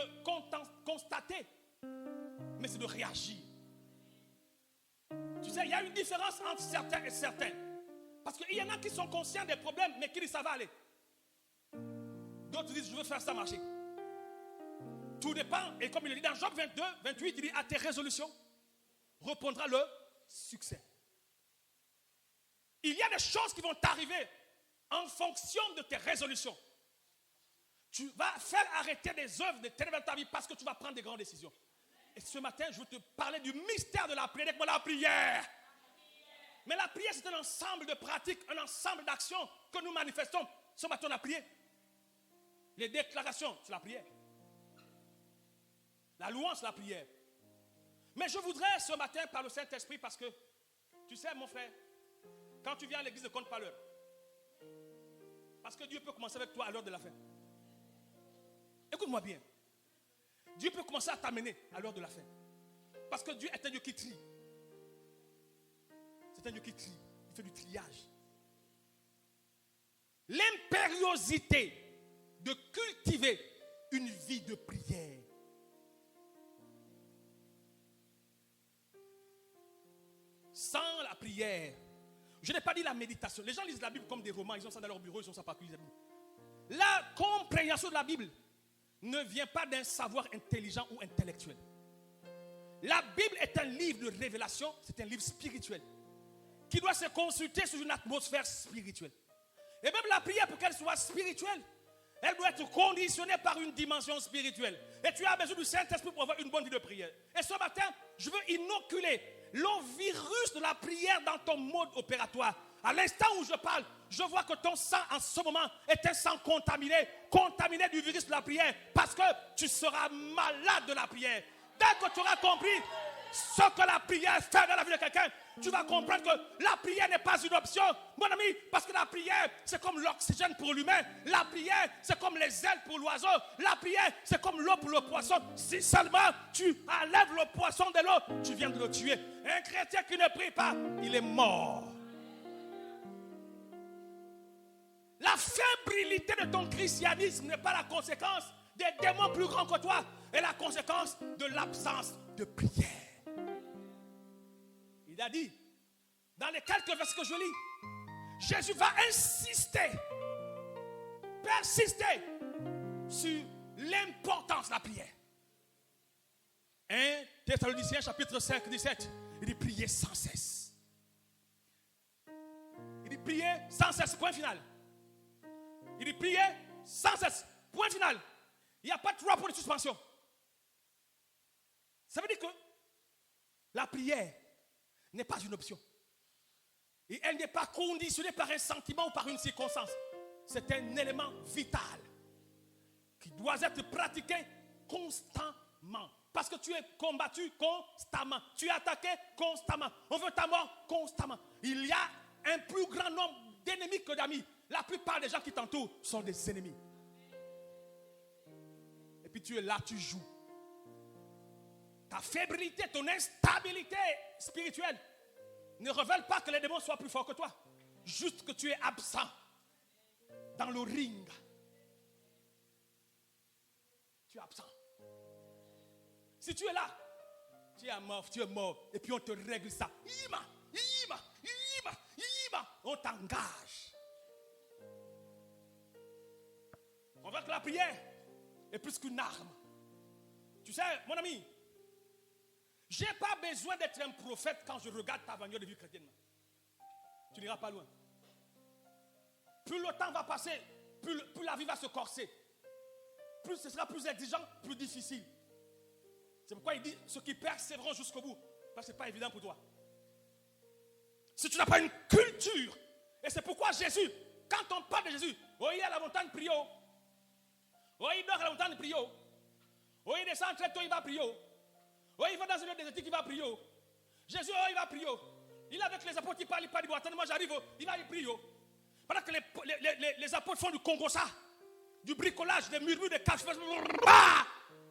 de constater, mais c'est de réagir. Tu sais, il y a une différence entre certains et certains. Parce qu'il y en a qui sont conscients des problèmes, mais qui disent ça va aller. D'autres disent, je veux faire ça marcher. Tout dépend. Et comme il le dit dans Job 22, 28, il dit, à tes résolutions répondra le succès. Il y a des choses qui vont t'arriver en fonction de tes résolutions. Tu vas faire arrêter des œuvres de ténèbres dans ta vie parce que tu vas prendre des grandes décisions. Et ce matin, je veux te parler du mystère de la prière. Avec moi, la prière. Mais la prière, c'est un ensemble de pratiques, un ensemble d'actions que nous manifestons. Ce matin, on a prié. Les déclarations, c'est la prière. La louange, c'est la prière. Mais je voudrais ce matin, par le Saint-Esprit, parce que, tu sais, mon frère, quand tu viens à l'église, ne compte pas l'heure. Parce que Dieu peut commencer avec toi à l'heure de la fin. Écoute-moi bien. Dieu peut commencer à t'amener à l'heure de la fin. Parce que Dieu est un Dieu qui trie. C'est un Dieu qui trie. Il fait du triage. L'impériosité de cultiver une vie de prière. Sans la prière, je n'ai pas dit la méditation. Les gens lisent la Bible comme des romans. Ils ont ça dans leur bureau, ils ont ça partout. La compréhension de la Bible ne vient pas d'un savoir intelligent ou intellectuel. La Bible est un livre de révélation, c'est un livre spirituel qui doit se consulter sur une atmosphère spirituelle. Et même la prière, pour qu'elle soit spirituelle, elle doit être conditionnée par une dimension spirituelle. Et tu as besoin du Saint-Esprit pour avoir une bonne vie de prière. Et ce matin, je veux inoculer le virus de la prière dans ton mode opératoire. À l'instant où je parle, je vois que ton sang en ce moment est un sang contaminé du virus de la prière, parce que tu seras malade de la prière. Dès que tu auras compris ce que la prière fait dans la vie de quelqu'un, tu vas comprendre que la prière n'est pas une option, mon ami, parce que la prière, c'est comme l'oxygène pour l'humain. La prière, c'est comme les ailes pour l'oiseau. La prière, c'est comme l'eau pour le poisson. Si seulement tu enlèves le poisson de l'eau, tu viens de le tuer. Un chrétien qui ne prie pas, il est mort. La fébrilité de ton christianisme n'est pas la conséquence des démons plus grands que toi, et la conséquence de l'absence de prière. Il a dit, dans les quelques versets que je lis, Jésus va insister, persister sur l'importance de la prière. 1 Thessaloniciens chapitre 5, 17, il dit prier sans cesse. Il dit prier sans cesse, point final. Il dit prier sans cesse, point final. Il n'y a pas de trois points de suspension. Ça veut dire que la prière n'est pas une option. Et elle n'est pas conditionnée par un sentiment ou par une circonstance. C'est un élément vital qui doit être pratiqué constamment. Parce que tu es combattu constamment. Tu es attaqué constamment. On veut ta mort constamment. Il y a un plus grand nombre d'ennemis que d'amis. La plupart des gens qui t'entourent sont des ennemis. Et puis tu es là, tu joues. Ta fébrilité, ton instabilité spirituelle ne révèle pas que les démons soient plus forts que toi. Juste que tu es absent dans le ring. Tu es absent. Si tu es là, tu es mort. Et puis on te règle ça. On t'engage. On voit que la prière est plus qu'une arme. Tu sais, mon ami, je n'ai pas besoin d'être un prophète quand je regarde ta manière de vie chrétienne. Tu n'iras pas loin. Plus le temps va passer, plus la vie va se corser. Plus ce sera plus exigeant, plus difficile. C'est pourquoi il dit ceux qui persévéreront jusqu'au bout. Parce que ce n'est pas évident pour toi. Si tu n'as pas une culture, et c'est pourquoi Jésus, quand on parle de Jésus, il est à la montagne prier. Il dort à la montagne prier. Il descend très tôt, il va prier. Il va dans une désertique, il va prier. Jésus, il va prier. Il est avec les apôtres, il parle, il dit, attendez-moi, j'arrive, il va y prier. Pendant que les apôtres font du congossa, du bricolage, des murmures, des caches,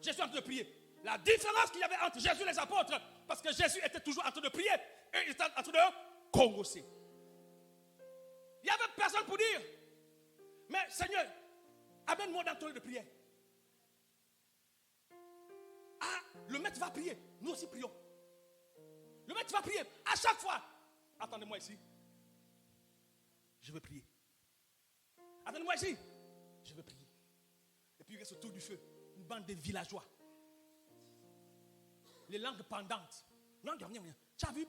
Jésus est en train de prier. La différence qu'il y avait entre Jésus et les apôtres, parce que Jésus était toujours en train de prier, et il était en train de congosser. Il n'y avait personne pour dire, mais Seigneur, amène-moi dans ton lieu de prière. maître va prier. Nous aussi prions. Le maître va prier. À chaque fois. Attendez-moi ici. Je veux prier. Attendez-moi ici. Je veux prier. Et puis il reste autour du feu. Une bande de villageois. Les langues pendantes. Non, tu as vu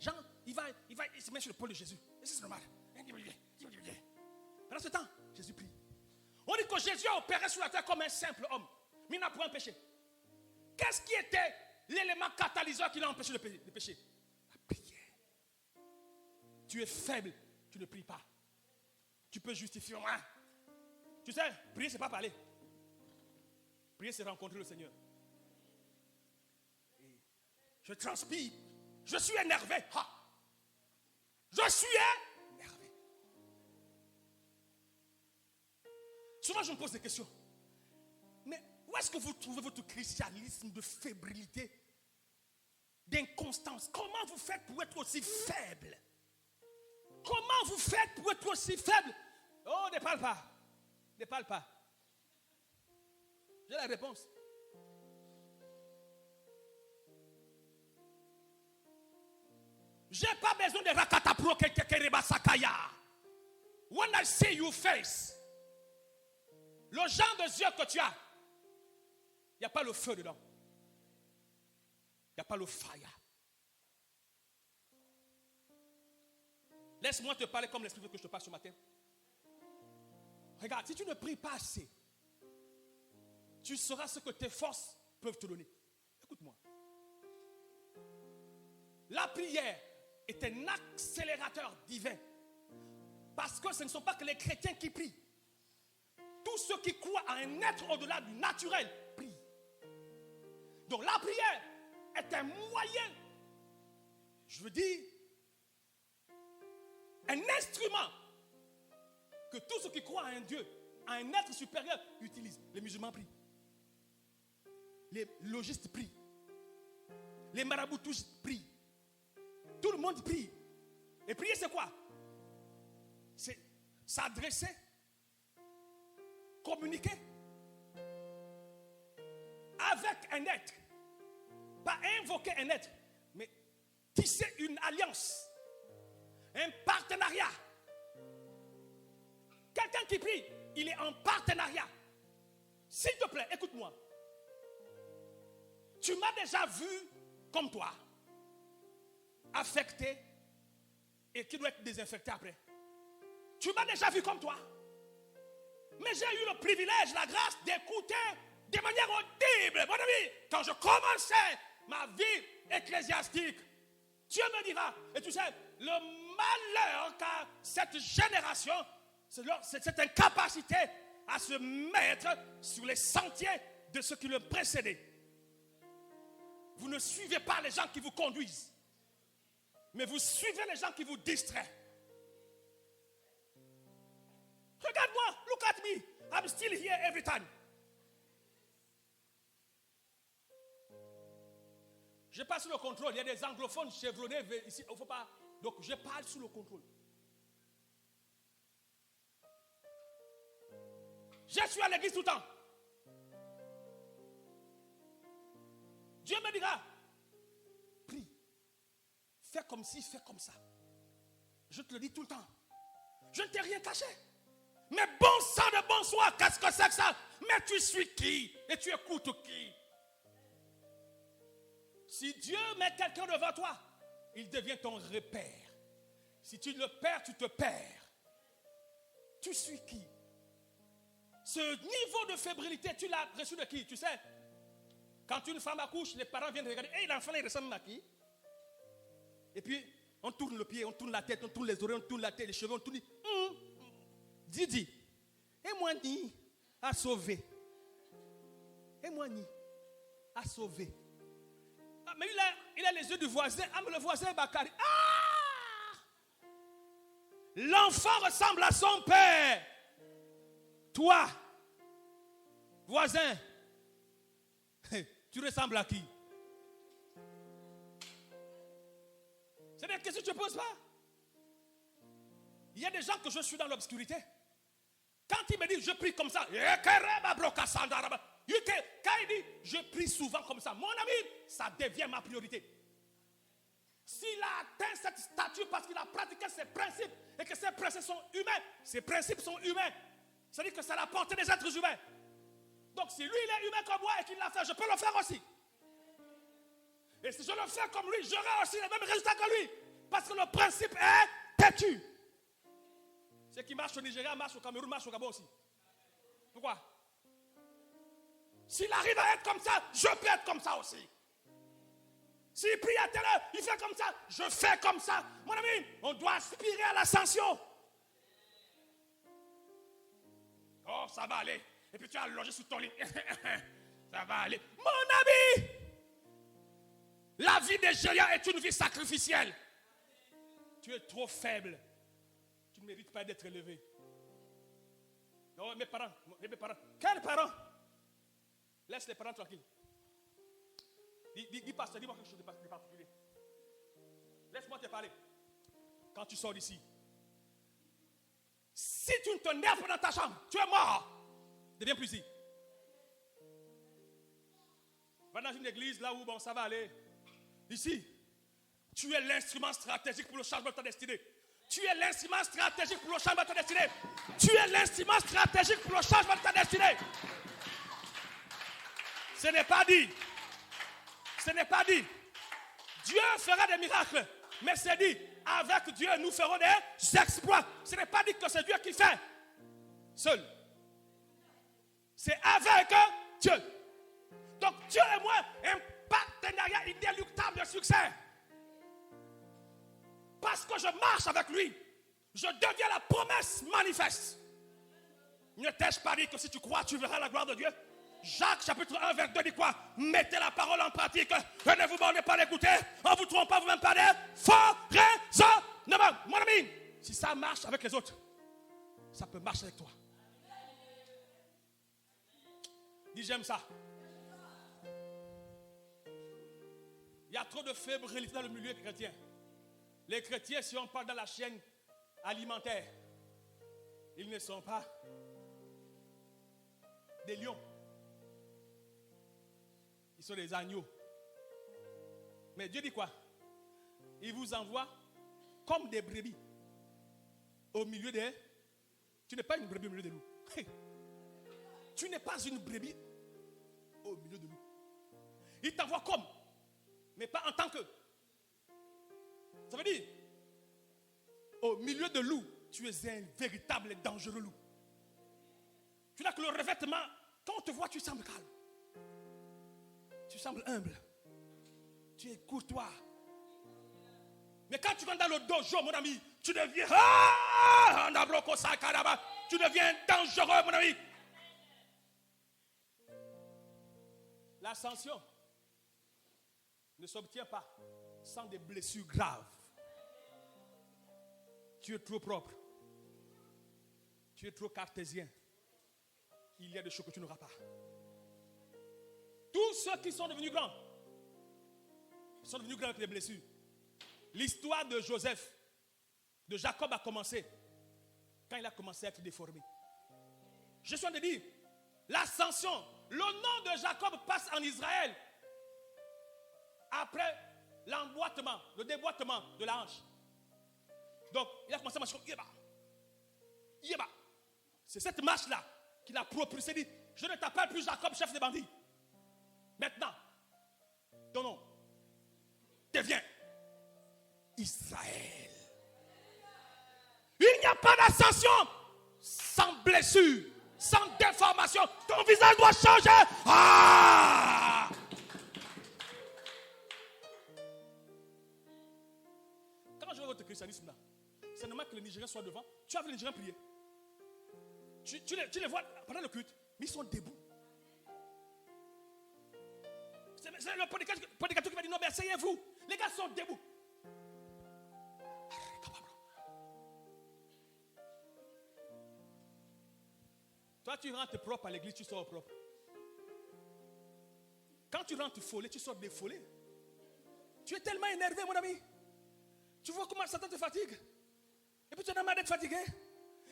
Jean, il se met sur le pôle de Jésus. Et c'est normal. Pendant ce temps, Jésus prie. On dit que Jésus a opéré sur la terre comme un simple homme. Mais il n'a point péché. Qu'est-ce qui était l'élément catalyseur qui l'a empêché de pécher? La prière. Tu es faible, tu ne pries pas. Tu peux justifier rien. Tu sais, prier, c'est pas parler. Prier, c'est rencontrer le Seigneur. Et je transpire. Je suis énervé. Ha. Je suis énervé. Souvent, je me pose des questions. Mais où est-ce que vous trouvez votre christianisme de fébrilité, d'inconstance? Comment vous faites pour être aussi faible? Comment vous faites pour être aussi faible? Oh, ne parle pas. Ne parle pas. J'ai la réponse. J'ai pas besoin de rakatapro kekereba sakaya. When I see you face, le genre de yeux que tu as, il n'y a pas le feu dedans. Il n'y a pas le fire. Laisse-moi te parler comme l'Esprit veut que je te parle ce matin. Regarde, si tu ne pries pas assez, tu sauras ce que tes forces peuvent te donner. Écoute-moi. La prière est un accélérateur divin. Parce que ce ne sont pas que les chrétiens qui prient. Tous ceux qui croient à un être au-delà du naturel prient. Donc la prière est un moyen, je veux dire, un instrument que tous ceux qui croient à un Dieu, à un être supérieur, utilisent. Les musulmans prient. Les logistes prient. Les marabouts tous prient. Tout le monde prie. Et prier, c'est quoi? C'est s'adresser, communiquer avec un être. Pas invoquer un être, mais tisser une alliance, un partenariat. Quelqu'un qui prie, il est en partenariat. S'il te plaît, écoute-moi. Tu m'as déjà vu comme toi, affecté et qui doit être désinfecté après. Tu m'as déjà vu comme toi. Mais j'ai eu le privilège, la grâce d'écouter de manière audible. Mon ami, quand je commençais ma vie ecclésiastique, Dieu me dira, et tu sais, le malheur qu'a cette génération, c'est cette incapacité à se mettre sur les sentiers de ceux qui le précédaient. Vous ne suivez pas les gens qui vous conduisent, mais vous suivez les gens qui vous distraient. Regarde-moi, look at me. I'm still here every time. Je passe sous le contrôle. Il y a des anglophones chevronnés ici. Il ne faut pas. Donc je parle sous le contrôle. Je suis à l'église tout le temps. Dieu me dira, prie. Fais comme ci, fais comme ça. Je te le dis tout le temps. Je ne t'ai rien caché. Mais bon sang de bonsoir, qu'est-ce que c'est que ça? Mais tu suis qui? Et tu écoutes qui? Si Dieu met quelqu'un devant toi, il devient ton repère. Si tu le perds, tu te perds. Tu suis qui? Ce niveau de fébrilité, tu l'as reçu de qui? Tu sais, quand une femme accouche, les parents viennent regarder. Hey, l'enfant, il ressemble à qui? Et puis, on tourne le pied, on tourne la tête, on tourne les oreilles, on tourne la tête, les cheveux, on tourne. Didi. Et moi, ni à sauver. Et moi, ni à sauver. Ah, mais il a les yeux du voisin. Ah, mais le voisin est Bakari. Ah! L'enfant ressemble à son père. Toi, voisin, tu ressembles à qui? C'est des questions que tu ne poses pas. Il y a des gens que je suis dans l'obscurité. Quand il me dit je prie comme ça, quand il dit je prie souvent comme ça. Mon ami, ça devient ma priorité. S'il a atteint cette statue parce qu'il a pratiqué ses principes et que ces principes sont humains, ces principes sont humains, c'est-à-dire que c'est à la portée des êtres humains. Donc si lui il est humain comme moi et qu'il l'a fait, je peux le faire aussi. Et si je le fais comme lui, j'aurai aussi les mêmes résultats que lui. Parce que le principe est têtu. Ce qui marche au Nigeria, marche au Cameroun, marche au Gabon aussi. Pourquoi? S'il arrive à être comme ça, je peux être comme ça aussi. S'il prie à telle heure, il fait comme ça, je fais comme ça. Mon ami, on doit aspirer à l'ascension. Oh, ça va aller. Et puis tu as logé sous ton lit. Ça va aller. Mon ami, la vie des géants est une vie sacrificielle. Tu es trop faible. Tu ne mérites pas d'être élevé. Non, mes parents. Quels parents? Laisse les parents tranquilles. Dis pasteur, dis-moi quelque chose de particulier. Laisse-moi te parler. Quand tu sors d'ici, si tu ne te nerves pas dans ta chambre, tu es mort. Ne viens plus ici. Va dans une église là où bon, ça va aller. Ici, tu es l'instrument stratégique pour le changement de ta destinée. Tu es l'instrument stratégique pour le changement de ta destinée. Tu es l'instrument stratégique pour le changement de ta destinée. Ce n'est pas dit. Ce n'est pas dit. Dieu fera des miracles. Mais c'est dit, avec Dieu, nous ferons des exploits. Ce n'est pas dit que c'est Dieu qui fait seul. C'est avec Dieu. Donc Dieu et moi, un partenariat inéluctable de succès. Parce que je marche avec lui, je deviens la promesse manifeste. Ne t'ai-je pas dit que si tu crois, tu verras la gloire de Dieu? Jacques chapitre 1, verset 2 dit quoi? Mettez la parole en pratique et ne vous bornez pas d'écouter. En vous trompant vous-même pas des faux raisonnements. Mon ami, si ça marche avec les autres, ça peut marcher avec toi. Dis j'aime ça. Il y a trop de fébrilité dans le milieu chrétien. Les chrétiens, si on parle dans la chaîne alimentaire, ils ne sont pas des lions. Ils sont des agneaux. Mais Dieu dit quoi? Il vous envoie comme des brebis au milieu des... Tu n'es pas une brebis au milieu des loups. Tu n'es pas une brebis au milieu de loups. Il t'envoie comme, mais pas en tant que. Ça veut dire, au milieu de loups, tu es un véritable et dangereux loup. Tu n'as que le revêtement. Quand on te voit, tu sembles calme. Tu sembles humble. Tu es courtois. Mais quand tu vas dans le dojo, mon ami, tu deviens... Tu deviens dangereux, mon ami. L'ascension ne s'obtient pas sans des blessures graves. Tu es trop propre. Tu es trop cartésien. Il y a des choses que tu n'auras pas. Tous ceux qui sont devenus grands sont devenus grands avec des blessures. L'histoire de Joseph, de Jacob a commencé quand il a commencé à être déformé. Je suis en train de dire, l'ascension, le nom de Jacob passe en Israël après l'emboîtement, le déboîtement de la hanche. Donc, il a commencé à marcher comme Yéba. Yéba. C'est cette marche-là qu'il a propulsé. Dit, je ne t'appelle plus Jacob, chef des bandits. Maintenant, ton nom devient Israël. Il n'y a pas d'ascension sans blessure, sans déformation. Ton visage doit changer. Ah! Quand je vois votre christianisme là, c'est normal que les Nigériens soient devant. Tu as vu les Nigériens prier. Tu les vois pendant le culte, mais ils sont debout. C'est le prédicateur qui m'a dit non, mais asseyez-vous. Les gars sont debout. Toi, tu rentres propre à l'église, tu sors propre. Quand tu rentres follet, tu sors défollé. Tu es tellement énervé, mon ami. Tu vois comment Satan te fatigue. Et puis tu en as marre d'être fatigué.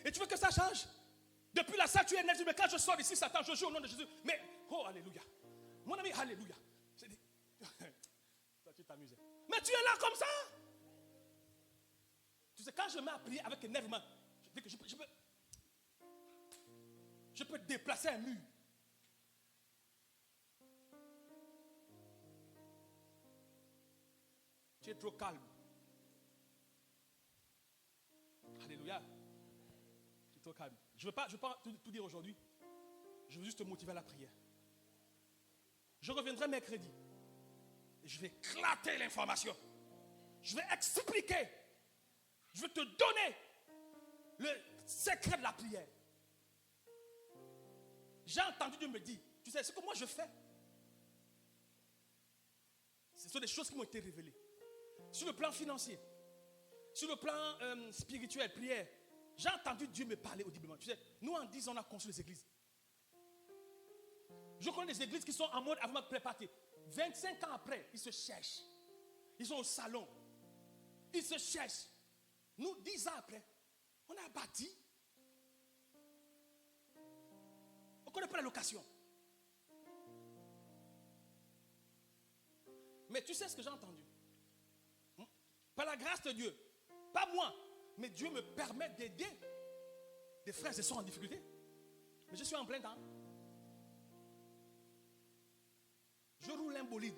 Et tu veux que ça change. Depuis la salle, tu es énervé. Mais quand je sors d'ici, Satan, je joue au nom de Jésus. Mais, oh, alléluia. Mon ami, alléluia. J'ai dit, toi, tu t'amuses. Mais tu es là comme ça. Tu sais, quand je mets à prier avec énervement, je dis que je peux déplacer un mur. Tu es trop calme. Alléluia. Tu es trop calme. Je ne veux pas tout dire aujourd'hui. Je veux juste te motiver à la prière. Je reviendrai mercredi. Et je vais éclater l'information. Je vais expliquer. Je vais te donner le secret de la prière. J'ai entendu Dieu me dire, tu sais, ce que moi je fais, ce sont des choses qui m'ont été révélées. Sur le plan financier, sur le plan spirituel, prière, j'ai entendu Dieu me parler audiblement. Tu sais, nous en 10 ans, on a construit des églises. Je connais des églises qui sont en mode avant préparé. 25 ans après, ils se cherchent. Ils sont au salon. Ils se cherchent. Nous, 10 ans après, on a bâti. On ne connaît pas la location. Mais tu sais ce que j'ai entendu? Par la grâce de Dieu, pas moi, mais Dieu me permet d'aider des frères et sœurs en difficulté. Mais je suis en plein temps. Je roule un bolide.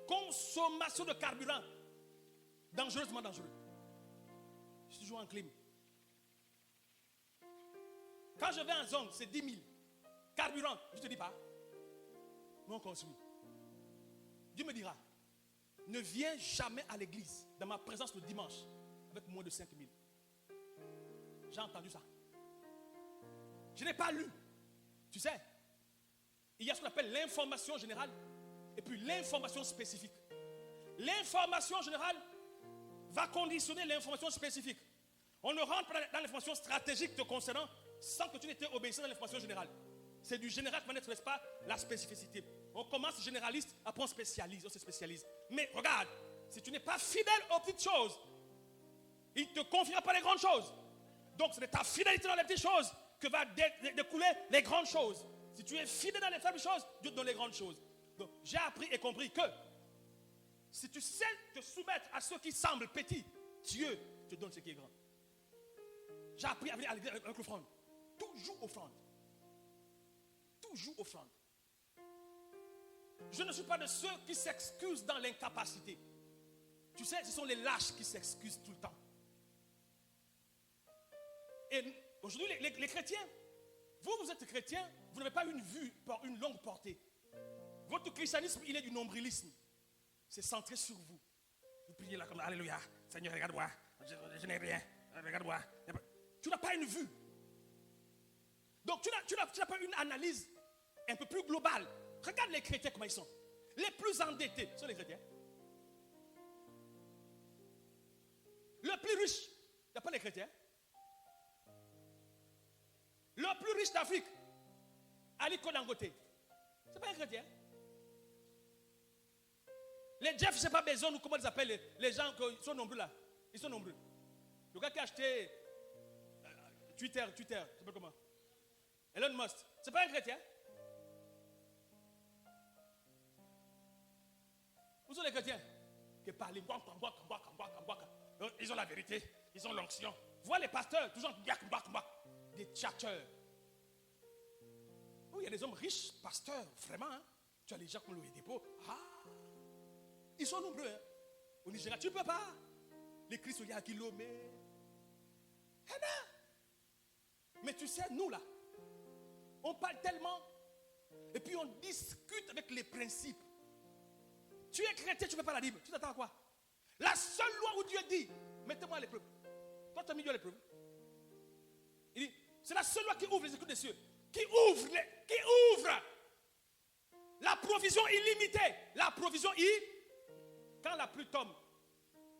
Consommation de carburant. Dangereusement dangereux. Je suis toujours en clim. Quand je vais en zone, c'est 10 000. Carburant, je ne te dis pas. Mais on consomme. Dieu me dira, ne viens jamais à l'église dans ma présence le dimanche avec moins de 5 000. J'ai entendu ça. Je n'ai pas lu. Tu sais, il y a ce qu'on appelle l'information générale et puis l'information spécifique. L'information générale va conditionner l'information spécifique. On ne rentre pas dans l'information stratégique te concernant sans que tu n'étais obéissant dans l'information générale. C'est du général qui n'est-ce pas la spécificité. On commence généraliste, après on se spécialise. Mais regarde, si tu n'es pas fidèle aux petites choses, il ne te confiera pas les grandes choses. Donc c'est de ta fidélité dans les petites choses que va découler les grandes choses. Si tu es fidèle dans les faibles choses, Dieu te donne les grandes choses. Donc j'ai appris et compris que si tu sais te soumettre à ce qui semble petit, Dieu te donne ce qui est grand. J'ai appris à venir à l'église avec l'offrande. Toujours offrande. Toujours offrande. Je ne suis pas de ceux qui s'excusent dans l'incapacité. Tu sais, ce sont les lâches qui s'excusent tout le temps. Et aujourd'hui, les chrétiens, vous êtes chrétiens, vous n'avez pas une vue, une longue portée. Votre christianisme, il est du nombrilisme. C'est centré sur vous. Vous priez là comme alléluia, Seigneur, regarde-moi, je n'ai rien, regarde-moi. Tu n'as pas une vue. Donc tu n'as pas une analyse un peu plus globale. Regarde les chrétiens comment ils sont. Les plus endettés sont les chrétiens. Le plus riche, il n'y a pas les chrétiens. Le plus riche d'Afrique, Aliko Dangote, ce n'est pas un chrétien. Les Jeff, je ne sais pas Bezos ou comment ils appellent les gens qui sont nombreux là. Ils sont nombreux. Le gars qui a acheté Twitter, je ne sais pas comment. Elon Musk, ce n'est pas un chrétien. Où sont les chrétiens qui parlent? Ils ont la vérité, ils ont l'onction. Vois les pasteurs, toujours des tchatcheurs. Oh, il y a des hommes riches, pasteurs, vraiment. Hein? Tu as les gens comme Louis Dépôt. Ils sont nombreux. Hein? Au Nigeria, tu ne peux pas. Les Christ, il y a Kilomé. Mais tu sais, nous là, on parle tellement. Et puis on discute avec les principes. Tu es chrétien, tu ne fais pas la Bible. Tu t'attends à quoi? La seule loi où Dieu dit, mettez-moi à l'épreuve. Toi, tu as mis Dieu à l'épreuve. Il dit, c'est la seule loi qui ouvre les écouts des cieux. Qui ouvre la provision illimitée. La provision quand la pluie tombe,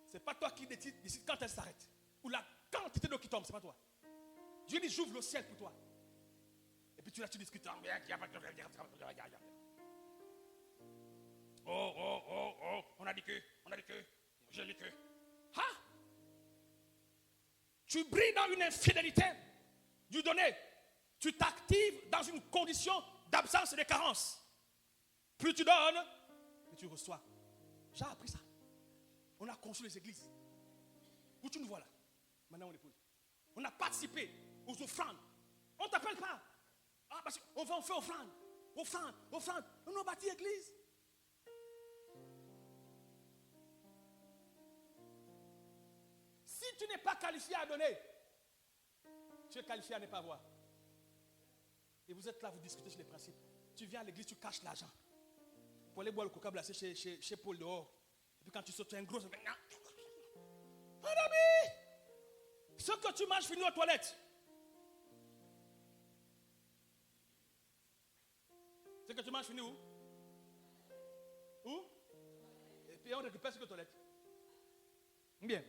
ce n'est pas toi qui décides quand elle s'arrête. Ou la quantité d'eau qui tombe, ce n'est pas toi. Dieu dit, j'ouvre le ciel pour toi. Et puis tu discutes. Oh, on a dit que, je dis que. Tu brilles dans une infidélité. Dieu donné, tu t'actives dans une condition d'absence et de carence. Plus tu donnes, plus tu reçois. J'ai appris ça. On a construit les églises. Où tu nous vois là? Maintenant on les pose. On a participé aux offrandes. On ne t'appelle pas. Ah, parce qu'on va en faire offrande. Offrande. On a bâti l'église. Si tu n'es pas qualifié à donner, tu es qualifié à ne pas voir. Et vous êtes là, vous discutez sur les principes. Tu viens à l'église, tu caches l'argent. Pour aller boire le coca glacé chez Paul dehors. Et puis quand tu sautes, tu as un gros... Mon ami, ce que tu manges finit aux toilettes. Ce que tu manges finit où? Où? Et puis on récupère ce que toilette. Bien.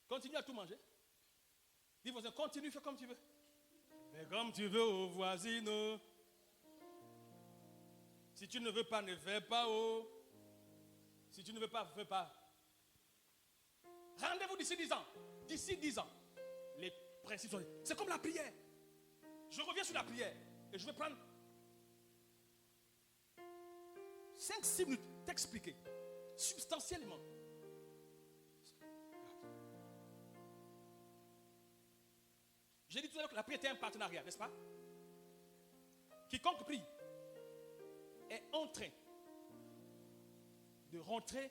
Continue à tout manger. Dis voisin, continue, fais comme tu veux. Fais comme tu veux aux voisines. Si tu ne veux pas, ne fais pas. Oh. Si tu ne veux pas, fais pas. Rendez-vous d'ici 10 ans. D'ici 10 ans. Les principes sont... C'est comme la prière. Je reviens sur la prière. Et je vais prendre 5-6 minutes t'expliquer. Substantiellement. J'ai dit tout à l'heure que la prière était un partenariat, n'est-ce pas? Quiconque prie est en train de rentrer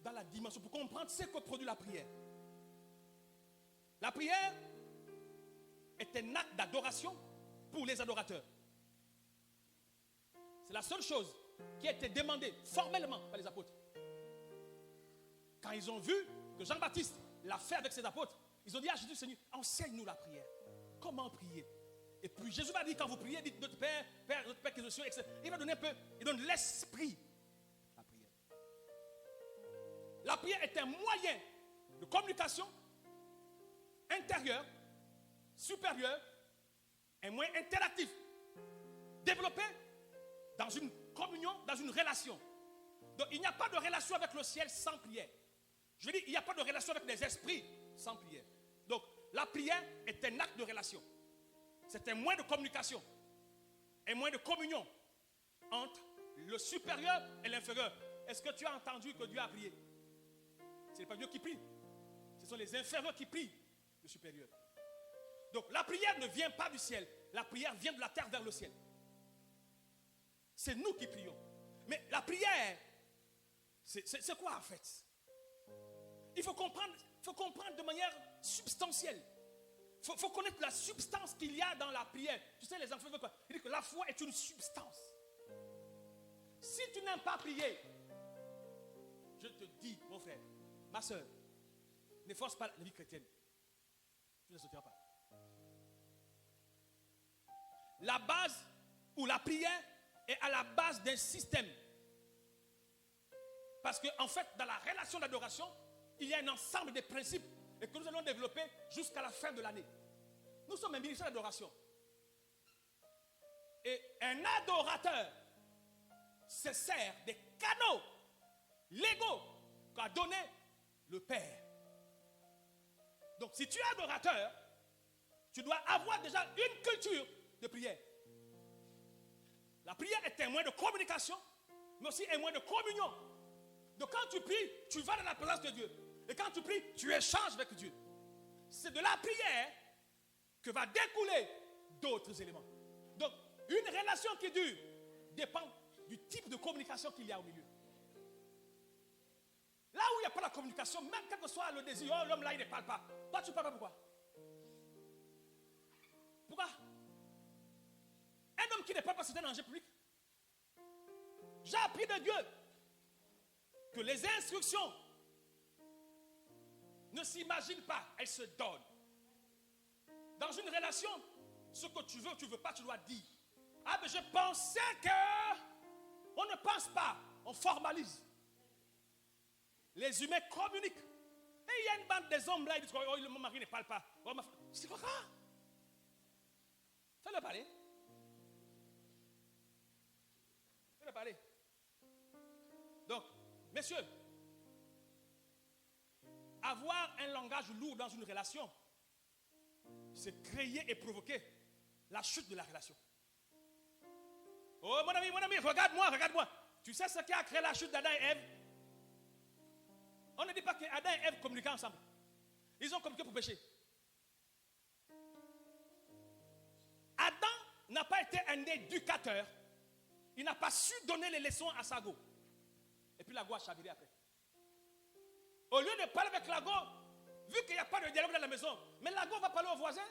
dans la dimension pour comprendre ce que produit la prière. La prière est un acte d'adoration pour les adorateurs. C'est la seule chose qui a été demandée formellement par les apôtres. Quand ils ont vu que Jean-Baptiste l'a fait avec ses apôtres, ils ont dit à Jésus, Seigneur, enseigne-nous la prière. Comment prier? Et puis Jésus va dire, quand vous priez, dites notre Père, notre Père qui est aux cieux, etc. Il va donner un peu, il donne l'esprit. La prière. La prière est un moyen de communication intérieur, supérieur, un moyen interactif, développé dans une communion, dans une relation. Donc il n'y a pas de relation avec le ciel sans prière. Je veux dire, il n'y a pas de relation avec les esprits sans prière. Donc la prière est un acte de relation. C'est un moyen de communication, un moyen de communion entre le supérieur et l'inférieur. Est-ce que tu as entendu que Dieu a prié? Ce n'est pas Dieu qui prie. Ce sont les inférieurs qui prient le supérieur. Donc la prière ne vient pas du ciel. La prière vient de la terre vers le ciel. C'est nous qui prions. Mais la prière, c'est quoi en fait? Il faut comprendre de manière substantielle. Il faut connaître la substance qu'il y a dans la prière. Tu sais, les enfants veulent quoi? Ils disent que la foi est une substance. Si tu n'aimes pas prier, je te dis, mon frère, ma soeur, ne force pas la vie chrétienne. Tu ne sortiras pas. La base ou la prière est à la base d'un système. Parce qu'en fait, dans la relation d'adoration, il y a un ensemble de principes et que nous allons développer jusqu'à la fin de l'année. Nous sommes un ministère d'adoration. Et un adorateur se sert des canaux légaux qu'a donné le Père. Donc si tu es adorateur, tu dois avoir déjà une culture de prière. La prière est un moyen de communication, mais aussi un moyen de communion. Donc quand tu pries, tu vas dans la présence de Dieu. Et quand tu pries, tu échanges avec Dieu. C'est de la prière que va découler d'autres éléments. Donc, une relation qui dure dépend du type de communication qu'il y a au milieu. Là où il n'y a pas la communication, même quel que soit le désir, oh, l'homme là, il ne parle pas. Toi, tu ne parles pas, pourquoi? Pourquoi? Un homme qui ne parle pas, c'est un danger public. J'ai appris de Dieu que les instructions ne s'imaginent pas, elles se donnent. Dans une relation, ce que tu veux pas, tu dois dire. Ah, mais je pensais que... On ne pense pas, on formalise. Les humains communiquent. Et il y a une bande des hommes là, ils disent que oh, mon mari ne parle pas. Oh, c'est quoi ça? Fais-le parler. Fais-le parler. Donc, messieurs, avoir un langage lourd dans une relation, c'est créer et provoquer La chute de la relation. Oh mon ami, regarde-moi, regarde-moi. Tu sais ce qui a créé la chute d'Adam et Ève? On ne dit pas qu'Adam et Ève communiquaient ensemble. Ils ont communiqué pour pécher. Adam n'a pas été un éducateur. Il n'a pas su donner les leçons à sa go. Et puis la go a chaviré après. Au lieu de parler avec la go, vu qu'il n'y a pas de dialogue dans la maison, mais la go va parler au voisin.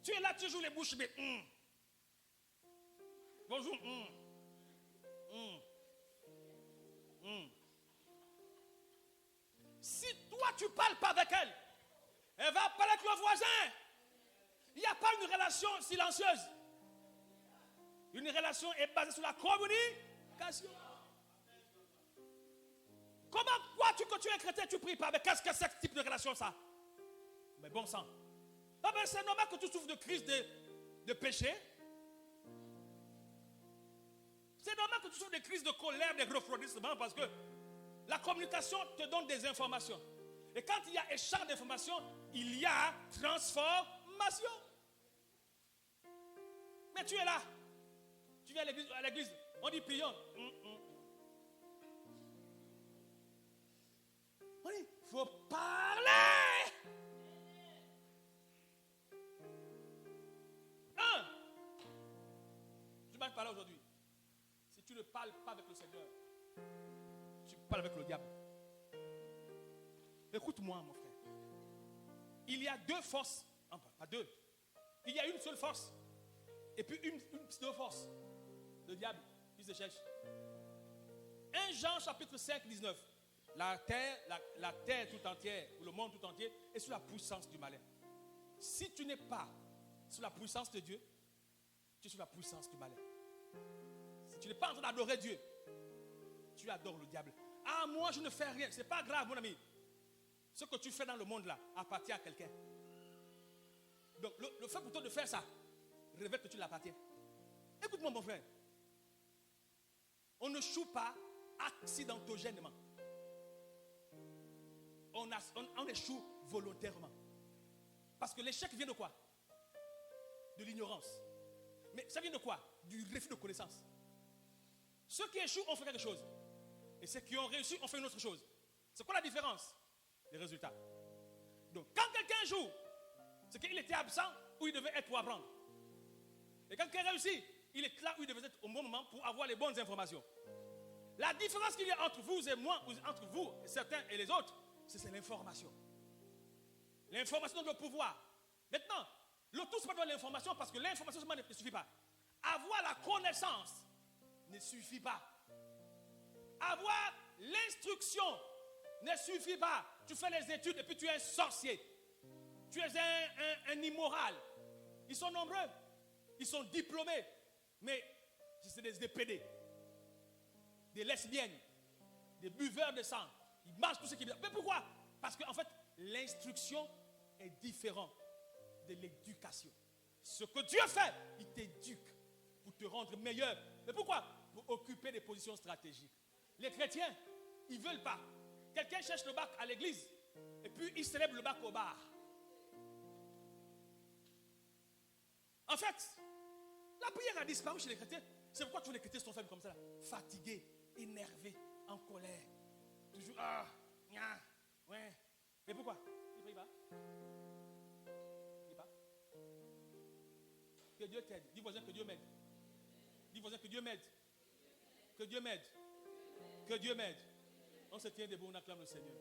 Tu es là, tu joues les bouches, mais bonjour. Si toi tu ne parles pas avec elle, elle va parler avec le voisin. Il n'y a pas une relation silencieuse. Une relation est basée sur la communication. Comment crois-tu que tu es chrétien, tu ne pries pas? Mais qu'est-ce que c'est ce type de relation ça? Mais bon sang. Ah ben c'est normal que tu souffres de crise de péché. C'est normal que tu souffres de crises de colère, de refroidissement, parce que la communication te donne des informations. Et quand il y a échange d'informations, il y a transformation. Mais tu es là. Tu viens à l'église. On dit prions. On dit, il faut parler. Je vais parler aujourd'hui. Si tu ne parles pas avec le Seigneur, tu parles avec le diable. Écoute-moi, mon frère. Il y a deux forces. Pas deux. Il y a une seule force. Et puis une pseudo-force. Le diable, il se cherche. 1 Jean chapitre 5, 19. La terre tout entière, ou le monde tout entier, est sous la puissance du malin. Si tu n'es pas sous la puissance de Dieu, tu es sous la puissance du malin. Si tu n'es pas en train d'adorer Dieu, tu adores le diable. Ah, moi je ne fais rien. Ce n'est pas grave, mon ami. Ce que tu fais dans le monde là appartient à quelqu'un. Donc le fait pour toi de faire ça révèle que tu l'appartiens. Écoute-moi, mon frère. On ne choue pas accidentogènement. On échoue volontairement. Parce que l'échec vient de quoi? De l'ignorance. Mais ça vient de quoi? Du refus de connaissance. Ceux qui échouent ont fait quelque chose. Et ceux qui ont réussi ont fait une autre chose. C'est quoi la différence? Les résultats. Donc quand quelqu'un joue, c'est qu'il était absent où il devait être pour apprendre. Et quand quelqu'un réussit, il est là où il devait être au bon moment pour avoir les bonnes informations. La différence qu'il y a entre vous et moi, ou entre vous, certains et les autres, c'est l'information. L'information donne le pouvoir. Maintenant, le tout, c'est pas donner l'information parce que l'information seulement ne suffit pas. Avoir la connaissance ne suffit pas. Avoir l'instruction ne suffit pas. Tu fais les études et puis tu es un sorcier. Tu es un immoral. Ils sont nombreux. Ils sont diplômés. Mais c'est des PD. Des lesbiennes. Des buveurs de sang. Ils mangent tout ce qu'ils veulent. Mais pourquoi? Parce qu'en fait, l'instruction est différente de l'éducation. Ce que Dieu fait, il t'éduque pour te rendre meilleur. Mais pourquoi? Pour occuper des positions stratégiques. Les chrétiens, ils ne veulent pas. Quelqu'un cherche le bac à l'église et puis il célèbre le bac au bar. En fait, la prière a disparu chez les chrétiens. C'est pourquoi tous les chrétiens sont faits comme ça. Fatigués, énervés, en colère. Toujours, ouais. Mais pourquoi? Ils ne prient pas. Que Dieu t'aide. Dis voisin que Dieu m'aide. Dis voisin que Dieu m'aide. Que Dieu m'aide. Que Dieu m'aide. On se tient debout, on acclame le Seigneur.